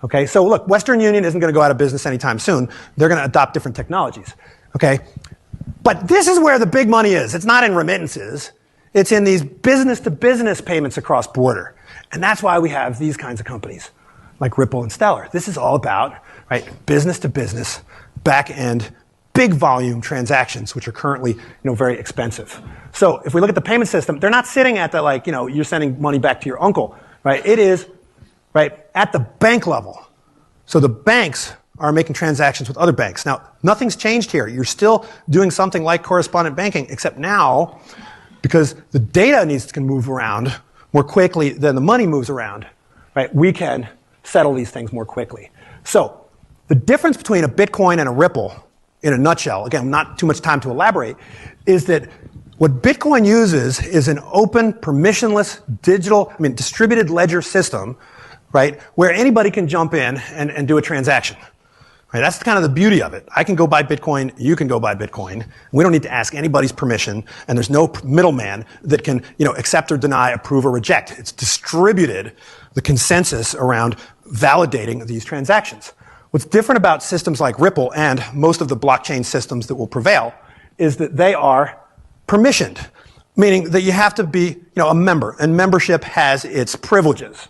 Okay, so look, Western Union isn't going to go out of business anytime soon. They're going to adopt different technologies. Okay, but this is where the big money is. It's not in remittances. It's in these business-to-business payments across border. And that's why we have these kinds of companies like Ripple and Stellar. This is all about, right, business-to-business, back-end, big volume transactions, which are currently, very expensive. So if we look at the payment system, they're not sitting at the, you're sending money back to your uncle, right? It is, right, at the bank level. So the banks are making transactions with other banks. Now, nothing's changed here. You're still doing something like correspondent banking, except now, because the data can move around more quickly than the money moves around, right? We can settle these things more quickly. So the difference between a Bitcoin and a Ripple, in a nutshell, again, not too much time to elaborate, is that what Bitcoin uses is an open, permissionless, distributed ledger system, right, where anybody can jump in and do a transaction. Right, that's kind of the beauty of it. I can go buy Bitcoin, you can go buy Bitcoin. We don't need to ask anybody's permission, and there's no middleman that can, accept or deny, approve or reject. It's distributed, the consensus around validating these transactions. What's different about systems like Ripple and most of the blockchain systems that will prevail is that they are permissioned, meaning that you have to be, a member, and membership has its privileges.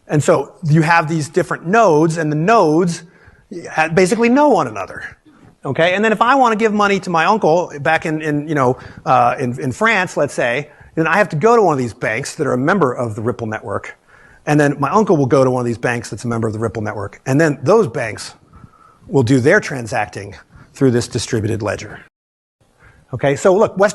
And so you have these different nodes, and the nodes basically know one another. Okay, and then if I want to give money to my uncle back in France, let's say, then I have to go to one of these banks that are a member of the Ripple network, and then my uncle will go to one of these banks that's a member of the Ripple network, and then those banks will do their transacting through this distributed ledger. Okay, so look, Western